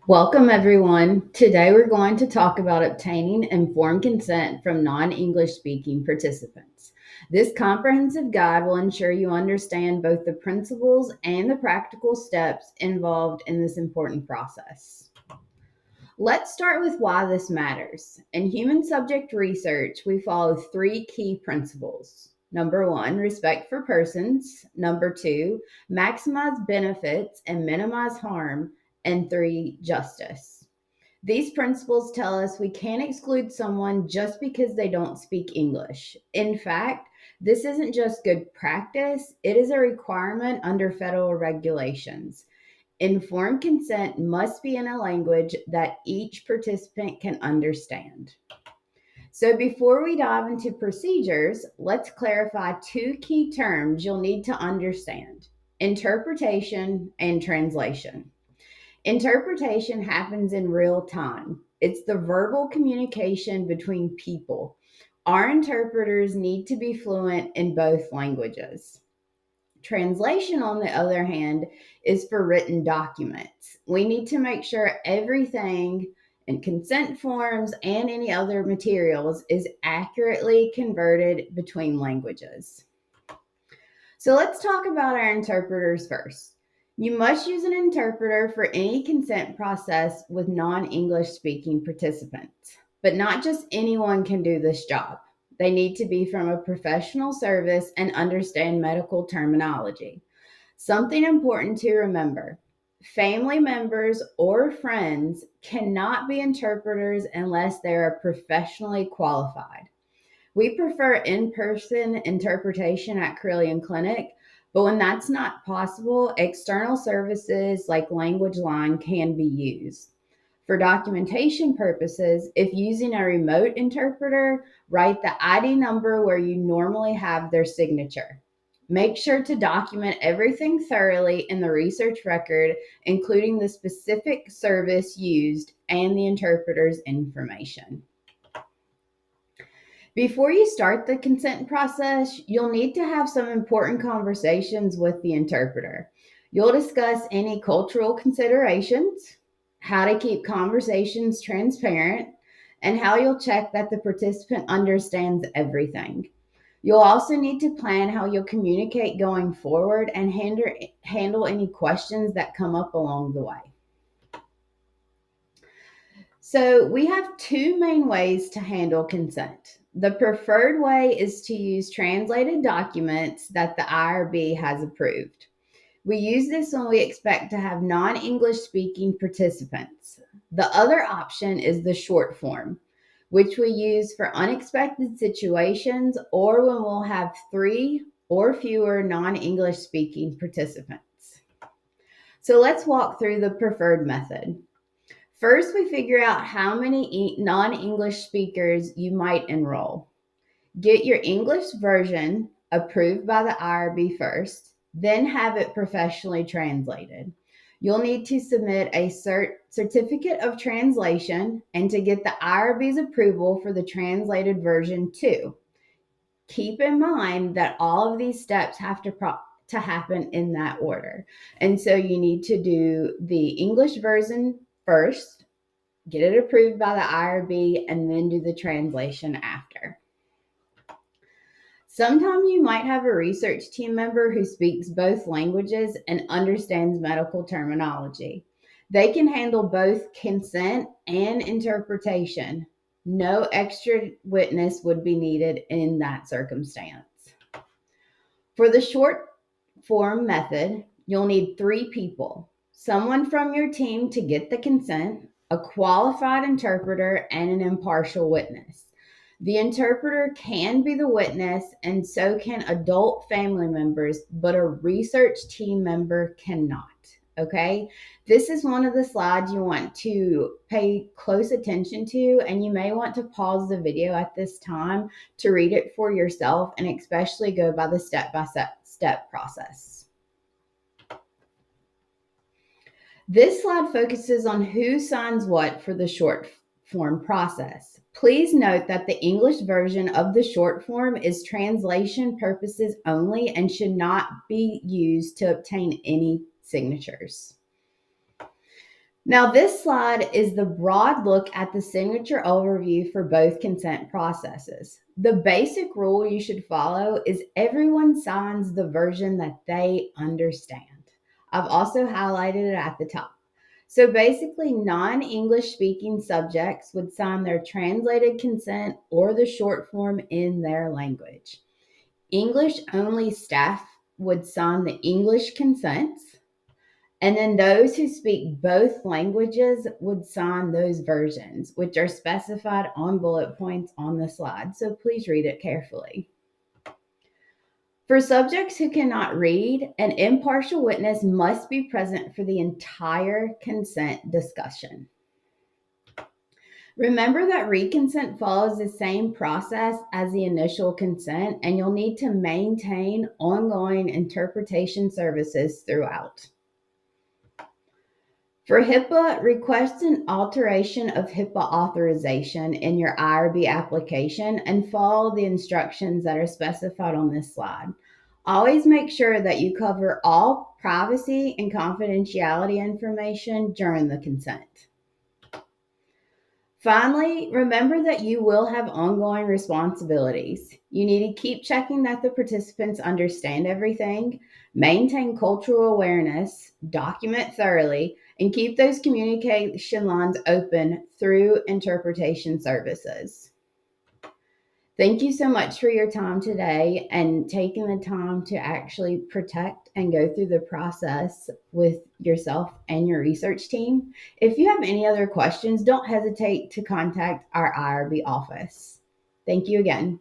Welcome, everyone. Today we're going to talk about obtaining informed consent from non English speaking participants. This comprehensive guide will ensure you understand both the principles and the practical steps involved in this important process. Let's start with why this matters. In human subject research, we follow three key principles. Number one, respect for persons. Number two, maximize benefits and minimize harm. And three, justice. These principles tell us we can't exclude someone just because they don't speak English. In fact, this isn't just good practice, it is a requirement under federal regulations. Informed consent must be in a language that each participant can understand. So, before we dive into procedures, let's clarify two key terms you'll need to understand: interpretation and translation. Interpretation happens in real time. It's the verbal communication between people. Our interpreters need to be fluent in both languages. Translation, on the other hand, is for written documents. We need to make sure everything in consent forms and any other materials is accurately converted between languages. So let's talk about our interpreters first. You must use an interpreter for any consent process with non English speaking participants. But not just anyone can do this job. They need to be from a professional service and understand medical terminology. Something important to remember: family members or friends cannot be interpreters unless they are professionally qualified. We prefer in person interpretation at Carilion Clinic, but when that's not possible, external services like Language Line can be used. For documentation purposes, if using a remote interpreter, write the ID number where you normally have their signature. Make sure to document everything thoroughly in the research record, including the specific service used and the interpreter's information. Before you start the consent process, you'll need to have some important conversations with the interpreter. You'll discuss any cultural considerations, how to keep conversations transparent, and how you'll check that the participant understands everything. You'll also need to plan how you'll communicate going forward and handle any questions that come up along the way. So, we have two main ways to handle consent. The preferred way is to use translated documents that the IRB has approved. We use this when we expect to have non English speaking participants. The other option is the short form, which we use for unexpected situations or when we'll have three or fewer non English speaking participants. So, let's walk through the preferred method. First, we figure out how many non English speakers you might enroll. Get your English version approved by the IRB first, then have it professionally translated. You'll need to submit a certificate of translation and to get the IRB's approval for the translated version too. Keep in mind that all of these steps have to happen in that order. And so you need to do the English version first, get it approved by the IRB, and then do the translation after. Sometimes you might have a research team member who speaks both languages and understands medical terminology. They can handle both consent and interpretation. No extra witness would be needed in that circumstance. For the short form method, you'll need three people: someone from your team to get the consent, a qualified interpreter, and an impartial witness. The interpreter can be the witness, and so can adult family members, but a research team member cannot. Okay, this is one of the slides you want to pay close attention to, and you may want to pause the video at this time to read it for yourself and especially go by the step by step process. This slide focuses on who signs what for the short form process. Please note that the English version of the short form is translation purposes only and should not be used to obtain any signatures. Now, this slide is the broad look at the signature overview for both consent processes. The basic rule you should follow is everyone signs the version that they understand. I've also highlighted it at the top. So basically, non English speaking subjects would sign their translated consent or the short form in their language. English only staff would sign the English consents, and then those who speak both languages would sign those versions, which are specified on bullet points on the slide. So please read it carefully. For subjects who cannot read, an impartial witness must be present for the entire consent discussion. Remember that reconsent follows the same process as the initial consent, and you'll need to maintain ongoing interpretation services throughout. For HIPAA, request an alteration of HIPAA authorization in your IRB application and follow the instructions that are specified on this slide. Always make sure that you cover all privacy and confidentiality information during the consent. Finally, remember that you will have ongoing responsibilities. You need to keep checking that the participants understand everything, maintain cultural awareness, document thoroughly, and keep those communication lines open through interpretation services. Thank you so much for your time today and taking the time to actually protect and go through the process with yourself and your research team. If you have any other questions, don't hesitate to contact our IRB office. Thank you again.